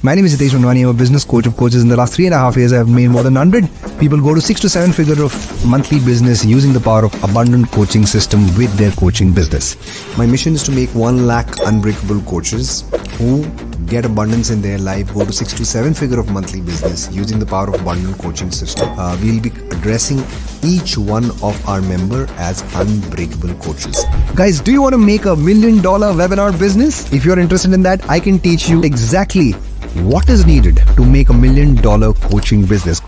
My name is Hitesh Manwani. I'm a business coach of coaches. In the last 3.5 years, I've made more than 100 people go to 6 to 7 figure of monthly business using the power of abundant coaching system with their coaching business. My mission is to make 1 lakh unbreakable coaches who get abundance in their life go to 6 to 7 figure of monthly business using the power of abundant coaching system. We'll be addressing each one of our member as unbreakable coaches. Guys, do you want to make $1 million webinar business? If you're interested in that, I can teach you exactly what is needed to make $1 million coaching business.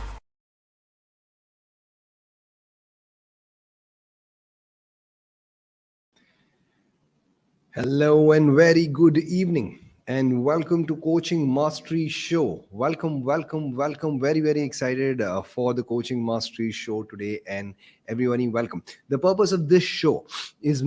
Hello and very good evening and welcome to Coaching Mastery Show. Welcome. Very, very excited for the Coaching Mastery Show today, and everybody welcome. The purpose of this show is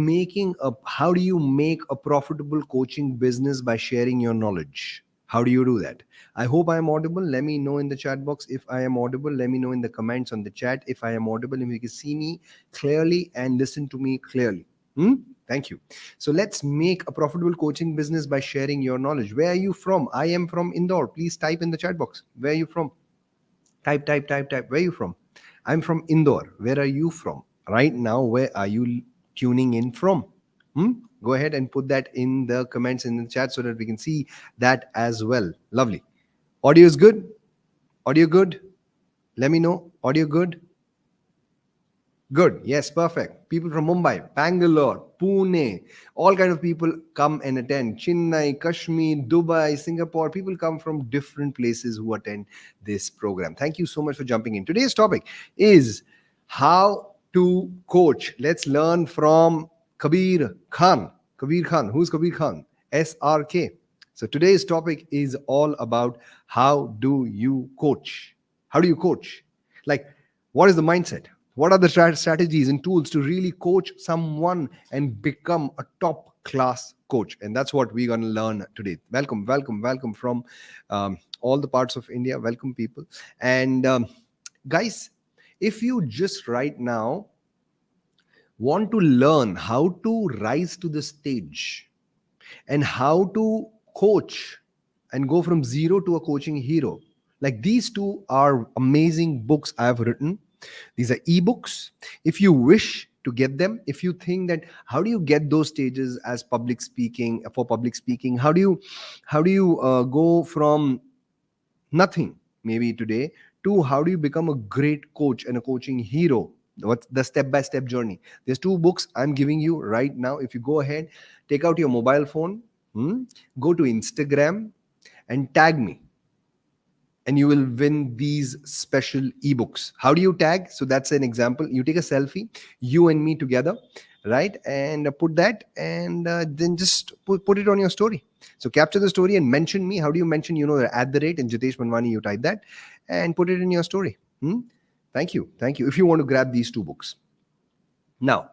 how do you make a profitable coaching business by sharing your knowledge? How do you do that? I hope I am audible. Let me know in the chat box if I am audible. Let me know in the comments on the chat if I am audible, and you can see me clearly and listen to me clearly. Thank you. So let's make a profitable coaching business by sharing your knowledge. Where are you from? I am from Indore. Please type in the chat box. Where are you from? Type. Where are you from? I'm from Indore. Where are you from? Right now, where are you tuning in from? Go ahead and put that in the comments in the chat so that we can see that as well. Lovely. Audio is good? Audio good? Let me know. Audio good? Good. Yes, perfect. People from Mumbai, Bangalore, Pune, all kind of people come and attend. Chennai, Kashmir, Dubai, Singapore. People come from different places who attend this program. Thank you so much for jumping in. Today's topic is how to coach. Let's learn from Kabir Khan. Kabir Khan. Who's Kabir Khan? SRK. So today's topic is all about how do you coach? How do you coach? Like, what is the mindset? What are the strategies and tools to really coach someone and become a top class coach? And that's what we're going to learn today. Welcome from all the parts of India. Welcome, people. And guys, if you just right now want to learn how to rise to the stage and how to coach and go from zero to a coaching hero, like these two are amazing books I've written. These are ebooks. If you wish to get them, if you think that how do you get those stages as public speaking, how do you go from nothing maybe today to how do you become a great coach and a coaching hero? What's the step-by-step journey? There's 2 books I'm giving you right now. If you go ahead, take out your mobile phone, go to Instagram and tag me, and you will win these special ebooks. How do you tag? So that's an example. You take a selfie, you and me together, right? And put that, and then just put it on your story. So capture the story and mention me. How do you mention? @ and Jitesh Manwani, you type that and put it in your story. Thank you. If you want to grab these 2 books. Now,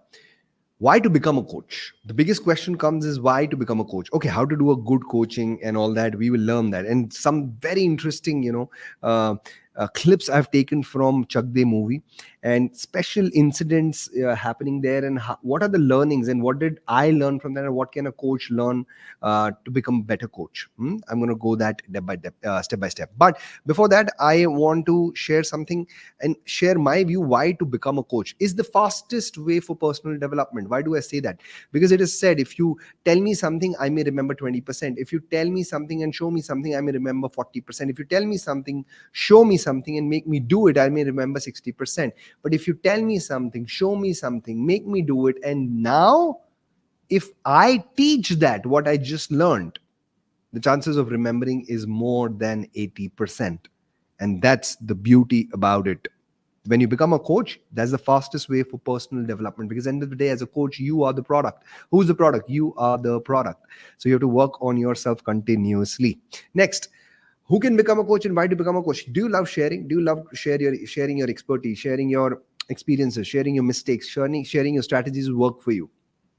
why to become a coach? The biggest question comes is why to become a coach? Okay, how to do a good coaching and all that. We will learn that. And some very interesting, clips I've taken from Chak De movie and special incidents happening there, and what are the learnings and what did I learn from that, and what can a coach learn to become a better coach? I'm going to go that step by step. But before that, I want to share something and share my view why to become a coach is the fastest way for personal development. Why do I say that? Because it is said, if you tell me something, I may remember 20%. If you tell me something and show me something, I may remember 40%. If you tell me something, show me something and make me do it, I may remember 60%. But if you tell me something, show me something, make me do it, and now if I teach that what I just learned, the chances of remembering is more than 80%. And that's the beauty about it. When you become a coach, that's the fastest way for personal development, because at the end of the day, as a coach, you are the product. Who's the product? You are the product. So you have to work on yourself continuously. Next, who can become a coach and why to become a coach? Do you love sharing? Do you love sharing your expertise, sharing your experiences, sharing your mistakes, sharing your strategies will work for you?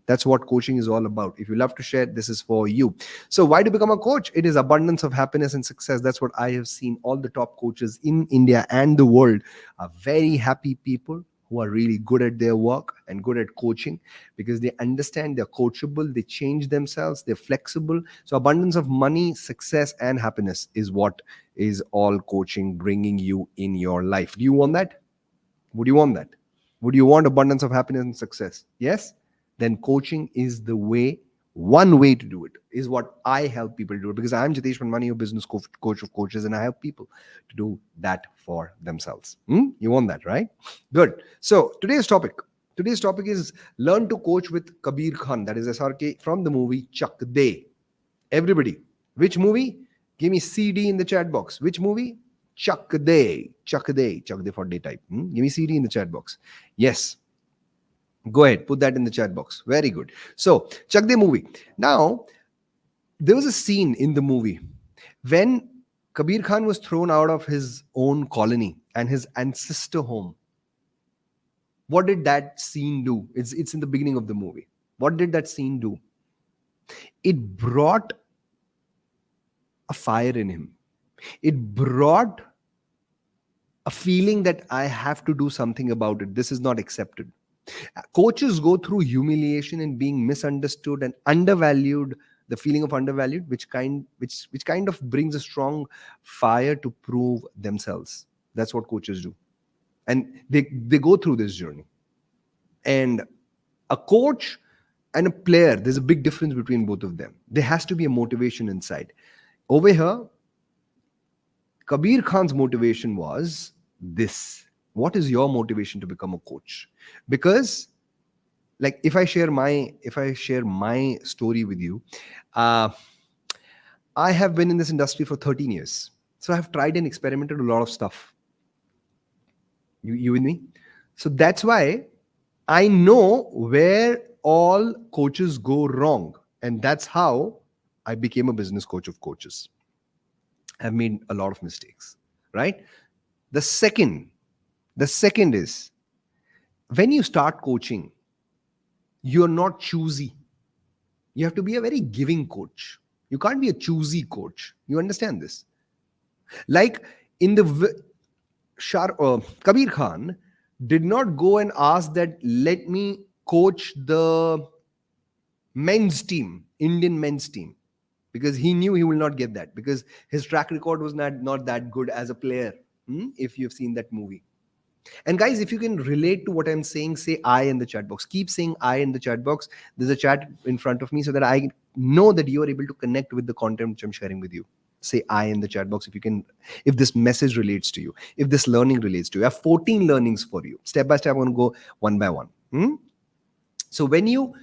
That's what coaching is all about. If you love to share, this is for you. So why to become a coach? It is abundance of happiness and success. That's what I have seen. All the top coaches in India and the world are very happy people who are really good at their work, and good at coaching because they understand they're coachable, they change themselves, they're flexible. So, abundance of money, success, and happiness is what is all coaching bringing you in your life. Do you want that? Would you want that? Would you want abundance of happiness and success? Yes? Then coaching is the way, one way to do it, is what I help people do. Because I'm Jitesh Manmani, your business coach of coaches, and I help people to do that for themselves. You want that, right? Good. So today's topic is learn to coach with Kabir Khan. That is SRK from the movie Chak De. Everybody, which movie? Give me CD in the chat box. Which movie? Chak De. Chak De. Chak De for day type. Give me CD in the chat box. Yes. Go ahead. Put that in the chat box. Very good. So, Chak De movie. Now, there was a scene in the movie when Kabir Khan was thrown out of his own colony and his ancestor home. What did that scene do? It's in the beginning of the movie. What did that scene do? It brought a fire in him. It brought a feeling that I have to do something about it. This is not accepted. Coaches go through humiliation and being misunderstood and undervalued, the feeling of undervalued, which kind of brings a strong fire to prove themselves. That's what coaches do. And they go through this journey. And a coach and a player, there's a big difference between both of them. There has to be a motivation inside. Over here, Kabir Khan's motivation was this. What is your motivation to become a coach? Because, like, if I share my story with you, I have been in this industry for 13 years. So I've tried and experimented a lot of stuff. You with me? So that's why I know where all coaches go wrong. And that's how I became a business coach of coaches. I've made a lot of mistakes, right? The second is, when you start coaching, you're not choosy. You have to be a very giving coach. You can't be a choosy coach. You understand this? Like in the Kabir Khan did not go and ask that, let me coach the men's team, Indian men's team, because he knew he will not get that, because his track record was not that good as a player. If you've seen that movie. And guys, if you can relate to what I'm saying, say I in the chat box. Keep saying I in the chat box. There's a chat in front of me so that I know that you are able to connect with the content which I'm sharing with you. Say I in the chat box if you can, if this message relates to you, if this learning relates to you. I have 14 learnings for you. Step by step, I'm going to go one by one. So when you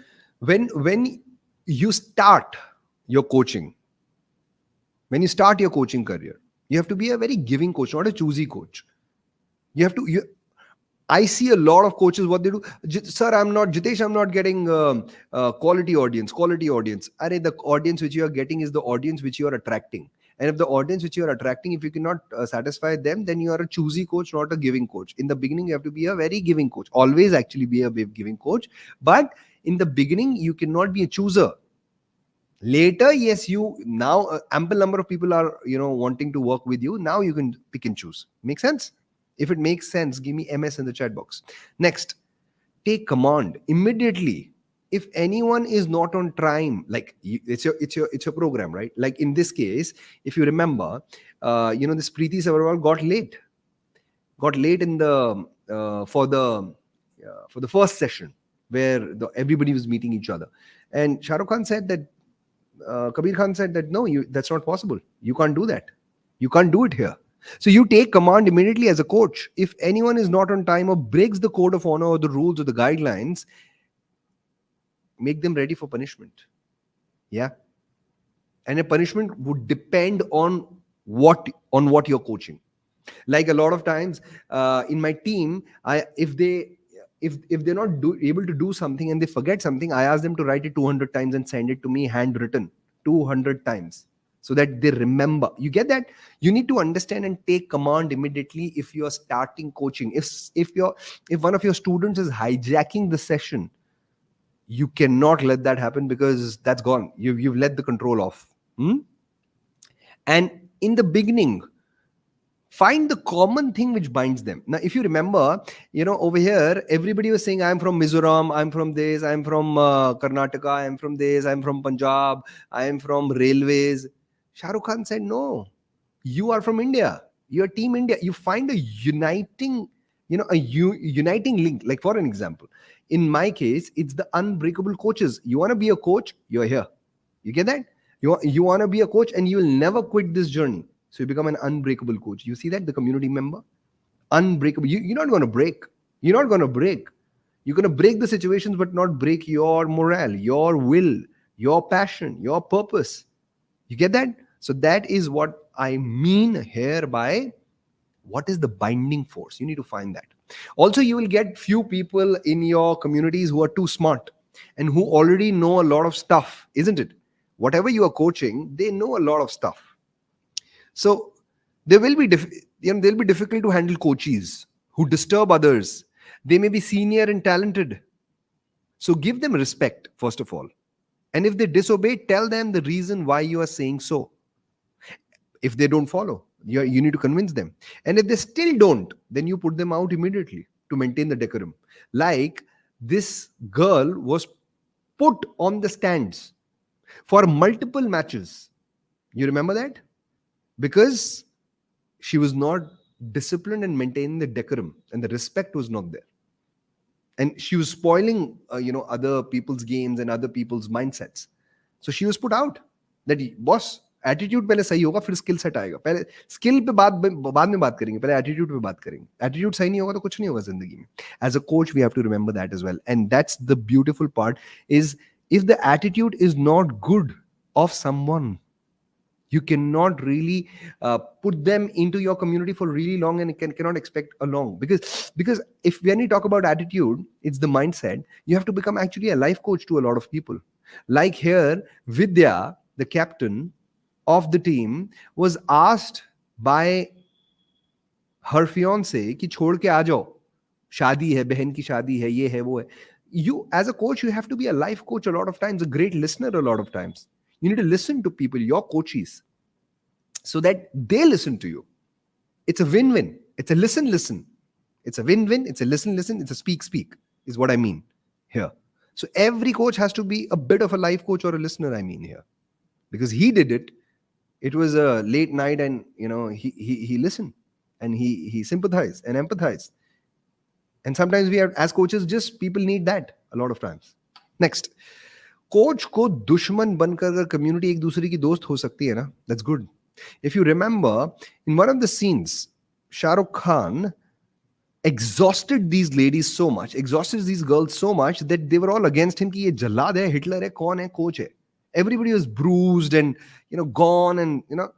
start your coaching, when you start your coaching career, you have to be a very giving coach, not a choosy coach. I see a lot of coaches, what they do, sir, I'm not getting quality audience. Arey, the audience which you are getting is the audience which you are attracting. And if the audience which you are attracting, if you cannot satisfy them, then you are a choosy coach, not a giving coach. In the beginning, you have to be a very giving coach. Always actually be a giving coach. But in the beginning, you cannot be a chooser. Later, yes, now ample number of people are, wanting to work with you. Now you can pick and choose. Make sense? If it makes sense, give me MS in the chat box. Next, take command immediately. If anyone is not on time, like it's your program, right? Like in this case, if you remember, this Preeti Savarwal got late in the for the first session where everybody was meeting each other, and Shah Rukh Khan said that. Kabir Khan said that no, that's not possible. You can't do that. You can't do it here. So you take command immediately as a coach. If anyone is not on time or breaks the code of honor or the rules or the guidelines, make them ready for punishment. Yeah. And a punishment would depend on what you're coaching. Like a lot of times in my team, if they're not able to do something and they forget something, I ask them to write it 200 times and send it to me handwritten 200 times so that they remember. You get that? You need to understand and take command immediately if you're starting coaching. If one of your students is hijacking the session, you cannot let that happen, because that's gone. You've let the control off. And in the beginning, Find the common thing which binds them. Now, if you remember, over here, everybody was saying, I'm from Mizoram, I'm from this, I'm from Karnataka, I'm from this, I'm from Punjab, I am from railways. Shah Rukh Khan said, no, you are from India. You're Team India. You find a uniting, uniting link. Like, for an example, in my case, it's the unbreakable coaches. You want to be a coach, you're here. You get that? You want to be a coach and you will never quit this journey. So you become an unbreakable coach. You see that? The community member? Unbreakable. You're not going to break. You're not going to break. You're going to break the situations, but not break your morale, your will, your passion, your purpose. You get that? So that is what I mean here by what is the binding force. You need to find that. Also, you will get few people in your communities who are too smart and who already know a lot of stuff, isn't it? Whatever you are coaching, they know a lot of stuff. So there will be they'll be difficult to handle coaches who disturb others. They may be senior and talented. So give them respect, first of all. And if they disobey, tell them the reason why you are saying so. If they don't follow, you need to convince them. And if they still don't, then you put them out immediately to maintain the decorum. Like, this girl was put on the stands for multiple matches. You remember that? Because she was not disciplined and maintaining the decorum, and the respect was not there. And she was spoiling, other people's games and other people's mindsets. So she was put out. That boss, attitude पहले सही होगा, फिर skill set आएगा. पहले skill पे बाद में बात करेंगे, पहले एटीट्यूड पे बात करेंगे. एटीट्यूड सही नहीं होगा तो कुछ नहीं होगा जिंदगी में. As a coach we have to remember that as well. And that's the beautiful part is, if the attitude is not good of someone, you cannot really put them into your community for really long and cannot expect a long, because if when we talk about attitude, it's the mindset. You have to become actually a life coach to a lot of people. Like here, Vidya, the captain of the team, was asked by her fiance कि छोड़ के आ जाओ, शादी है, बहन की शादी है, ये है वो है. You, as a coach, you have to be a life coach a lot of times, a great listener a lot of times. You need to listen to people, your coaches, so that they listen to you. It's a win-win. It's a listen. It's a win-win. It's a listen. It's a speak, is what I mean here. So every coach has to be a bit of a life coach or a listener, I mean here. Because he did it. It was a late night and, he listened and he sympathized and empathized. And sometimes we have, as coaches, just people need that a lot of times. Next. Coach को दुश्मन बनकर अगर community एक दूसरे की दोस्त हो सकती है ना, that's good. If you remember, in one of the scenes, Shah Rukh Khan exhausted these ladies so much, exhausted these girls so much that they were all against him कि ये जल्लाद है, हिटलर है, कौन है, कोच है. Everybody was bruised and, gone and,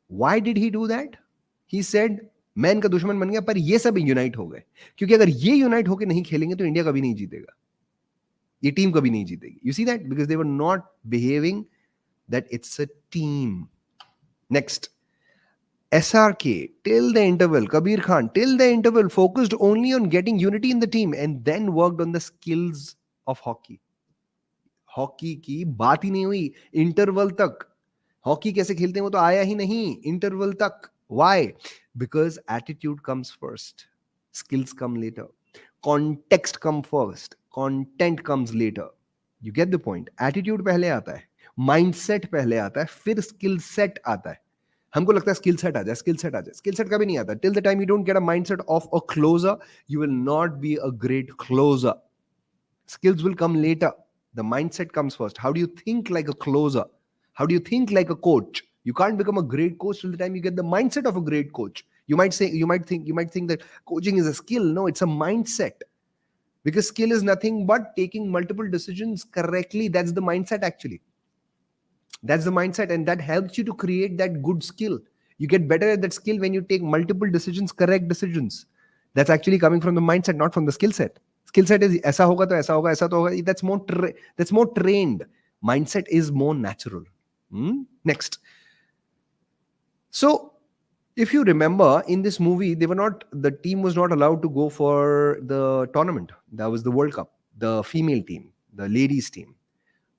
Why did he do that? He said, मैं इनका दुश्मन बन गया, पर ये सब यूनाइट हो गए. क्योंकि अगर ये यूनाइट होकर नहीं खेलेंगे तो इंडिया कभी नहीं जीतेगा. ये टीम कभी नहीं जीतेगी. You see that? Because they were not behaving that it's a team. Next. SRK, till the interval, Kabir Khan, till the interval, focused only on getting unity in the team and then worked on the skills of hockey. Hockey की बात ही नहीं हुई interval तक. Hockey कैसे खेलते हैं वो तो आया ही नहीं इंटरवल तक. Why? Because attitude comes first. Skills come later. Context comes first. Content comes later. You get the point? Attitude पहले आता है, mindset पहले आता है, फिर skill set आता है. हमको लगता है skill set आ जाए, skill set आ जाए. Skill set कभी नहीं आता. Till the time you don't get a mindset of a closer, you will not be a great closer. Skills will come later. The mindset comes first. How do you think like a closer? How do you think like a coach? You can't become a great coach till the time you get the mindset of a great coach. You might think that coaching is a skill. No, it's a mindset. Because skill is nothing but taking multiple decisions correctly. That's the mindset actually. That's the mindset, and that helps you to create that good skill. You get better at that skill when you take multiple decisions, correct decisions. That's actually coming from the mindset, not from the skill set. Skill set is ऐसा होगा तो ऐसा होगा, ऐसा तो होगा. That's more trained. Mindset is more natural. Next. So, if you remember, in this movie, the team was not allowed to go for the tournament. That was the World Cup. The female team, the ladies team.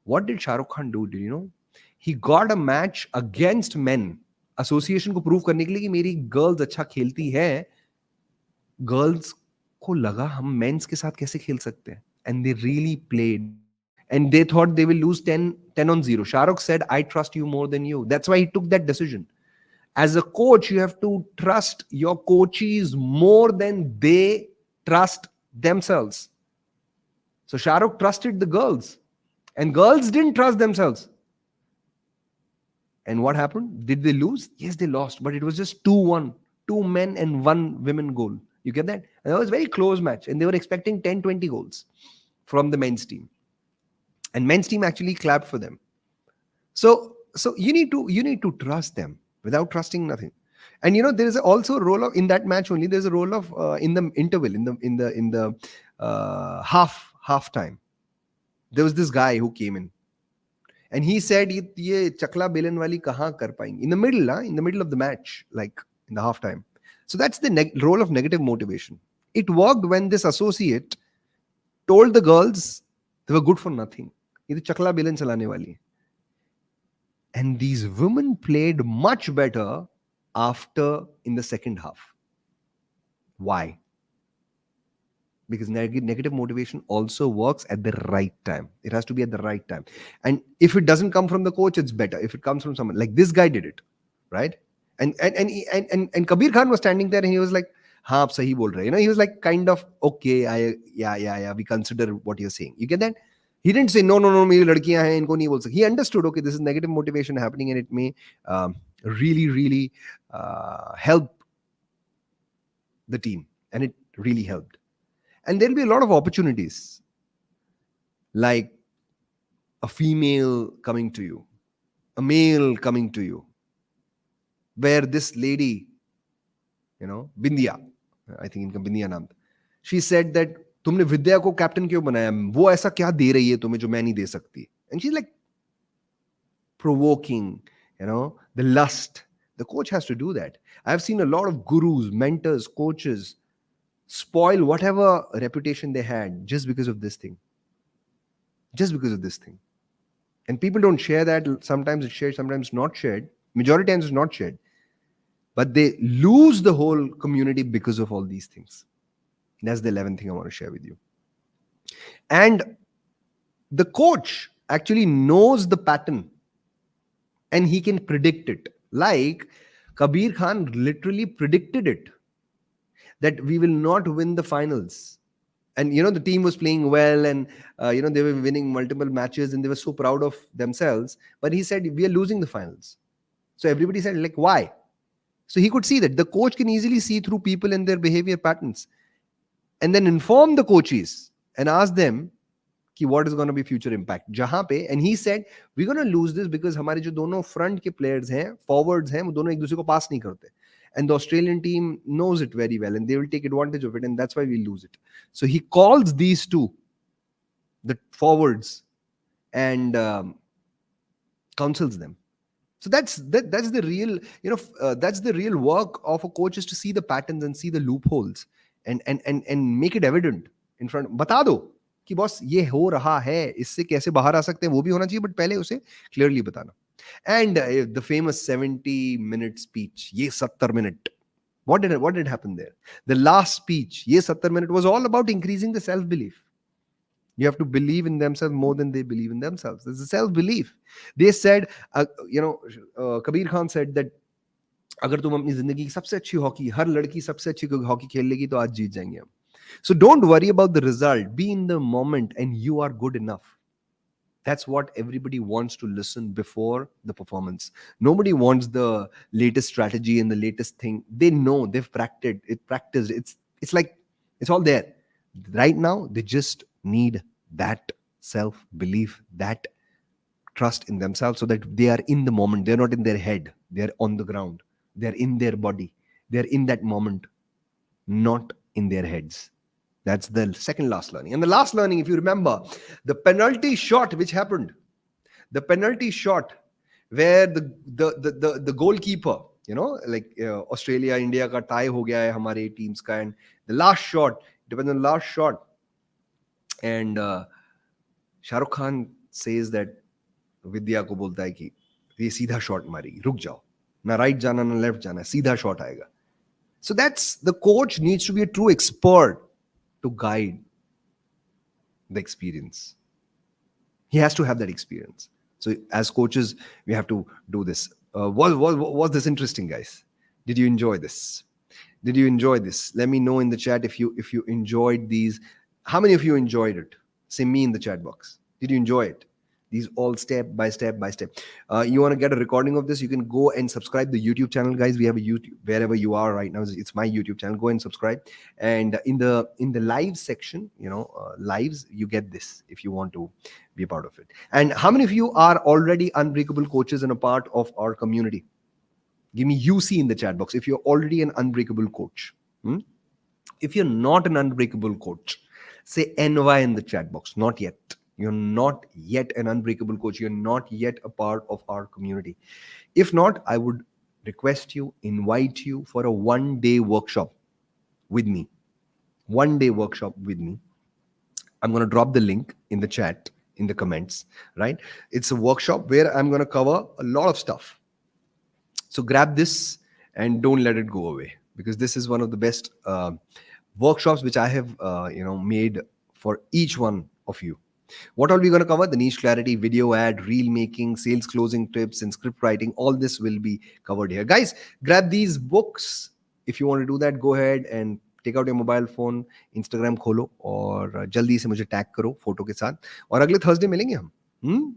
What did Shah Rukh Khan do? Do you know? He got a match against men association को prove करने के लिए कि मेरी girls अच्छा खेलती है, girls को लगा हम मेंस के साथ कैसे खेल सकते हैं, and they really played and they thought they will lose 10 on 0. Shahrukh said, I trust you more than you. That's why he took that decision. As a coach, you have to trust your coaches more than they trust themselves. So Shahrukh trusted the girls, and girls didn't trust themselves. And what happened? Did they lose? Yes, they lost, but it was just 2-1. Two men and one women goal. You get that? And that was a very close match, and they were expecting 10, 20 goals from the men's team. And men's team actually clapped for them. So you need to trust them. Without trusting, nothing. And there is also a role of, in that match only, there's a role of in the interval, in the half time, there was this guy who came in, and he said, ye chakla belan wali kahan kar payenge, in the middle, in the middle of the match, like in the half time. So that's the role of negative motivation. It worked when this associate told the girls they were good for nothing. Ye to chakla belan chalane wali hai. And these women played much better after, in the second half. Why? Because negative motivation also works at the right time. It has to be at the right time. And if it doesn't come from the coach, it's better. If it comes from someone, like this guy did it, right? And Kabir Khan was standing there, and he was like, "Ha, aap sahi bol rahe." He was like, kind of, okay, yeah, we consider what you're saying. You get that? He didn't say, no, मेरी लड़कियां हैं, इनको नहीं बोल सकते. He understood, okay, this is negative motivation happening, and it may really, really help the team. And it really helped. And there'll be a lot of opportunities, like a female coming to you, a male coming to you, where this lady, Bindia, I think इनका Bindia नाम था, she said that तुमने विद्या को captain क्यों बनाया, वो ऐसा क्या दे रही है तुम्हें जो मैं नहीं दे सकती. And she's like provoking, the lust. The coach has to do that. I've seen a lot of gurus, mentors, coaches spoil whatever reputation they had just because of this thing. Just because of this thing. And people don't share that. Sometimes it's shared, sometimes not shared. Majority times it's not shared. But they lose the whole community because of all these things. That's the 11th thing I want to share with you. And the coach actually knows the pattern, and he can predict it. Like Kabir Khan literally predicted it, that we will not win the finals. And the team was playing well, and they were winning multiple matches, and they were so proud of themselves. But he said, we are losing the finals. So everybody said, like, why? So he could see that the coach can easily see through people and their behavior patterns, and then inform the coaches and ask them कि what is going to be future impact. जहां पे, and he said, we're going to lose this because हमारे जो दोनों front के players हैं, forwards हैं, वो दोनों एक दूसरे को pass नहीं करते. And the Australian team knows it very well, and they will take advantage of it, and that's why we lose it. So he calls these two, the forwards, and counsels them. So that's the real, that's the real work of a coach, is to see the patterns and see the loopholes, and make it evident in front. बता दो कि boss ये हो रहा है, इससे कैसे बाहर आ सकते हैं, वो भी होना चाहिए, बट पहले उसे क्लियरली बताना. And the famous 70-minute speech, ये 70 minute, what did happen there? The last speech, ये 70 minute, was all about increasing the self belief. You have to believe in themselves more than they believe in themselves. This is self belief. They said, Kabir Khan said that अगर तुम अपनी जिंदगी की सबसे अच्छी hockey, हर लड़की सबसे अच्छी हॉकी खेल लेगी तो आज जीत जाएंगे हम. So don't worry about the result. Be in the moment, and you are good enough. That's what everybody wants to listen before the performance. Nobody wants the latest strategy and the latest thing. They know, they've practiced. It's like it's all there. Right now, they just need that self-belief, that trust in themselves, so that they are in the moment. They're not in their head. They're on the ground. They're in their body. They're in that moment, not in their heads. That's the second last learning. And the last learning, if you remember, the penalty shot which happened, the penalty shot where the goalkeeper, like Australia, India ka tie ho gaya hai hamare teams ka, and the last shot, depends on the last shot. And Shah Rukh Khan says that Vidya ko bolta hai ki ये सीधा shot मारेगी, रुक जाओ, ना right जाना ना left जाना, सीधा shot आएगा. So that's the coach needs to be a true expert to guide the experience. He has to have that experience. So as coaches, we have to do this. Was this interesting, guys? Did you enjoy this? Did you enjoy this? Let me know in the chat if you enjoyed these. How many of you enjoyed it? Say me in the chat box. Did you enjoy it? These all step by step by step. You want to get a recording of this? You can go and subscribe the YouTube channel, guys. We have a YouTube wherever you are right now. It's my YouTube channel. Go and subscribe. And in the live section, lives, you get this if you want to be a part of it. And how many of you are already unbreakable coaches and a part of our community? Give me UC in the chat box if you're already an unbreakable coach. If you're not an unbreakable coach, say NY in the chat box. Not yet. You're not yet an unbreakable coach. You're not yet a part of our community. If not, I would request you, invite you for a 1-day workshop with me. 1-day workshop with me. I'm going to drop the link in the chat, in the comments, right? It's a workshop where I'm going to cover a lot of stuff. So grab this and don't let it go away, because this is one of the best workshops which I have made for each one of you. What are we going to cover? The niche clarity, video ad, reel making, sales closing tips, and script writing. All this will be covered here. Guys, grab these books. If you want to do that, go ahead and take out your mobile phone, Instagram खोलो और जल्दी से मुझे tag करो photo के साथ, और अगले थर्सडे मिलेंगे हम.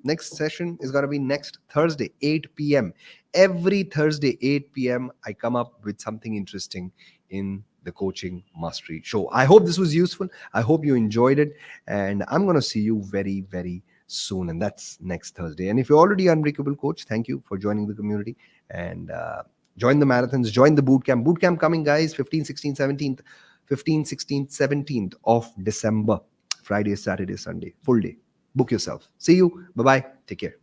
Next session is going to be next Thursday, 8 p.m. Every Thursday, 8 p.m., I come up with something interesting in the Coaching Mastery Show. I hope this was useful. I hope you enjoyed it. And I'm going to see you very, very soon. And that's next Thursday. And if you're already Unbreakable Coach, thank you for joining the community. And join the marathons, join the bootcamp. Bootcamp coming, guys, 15, 16, 17th. 15, 16th, 17th of December. Friday, Saturday, Sunday. Full day. Book yourself. See you. Bye-bye. Take care.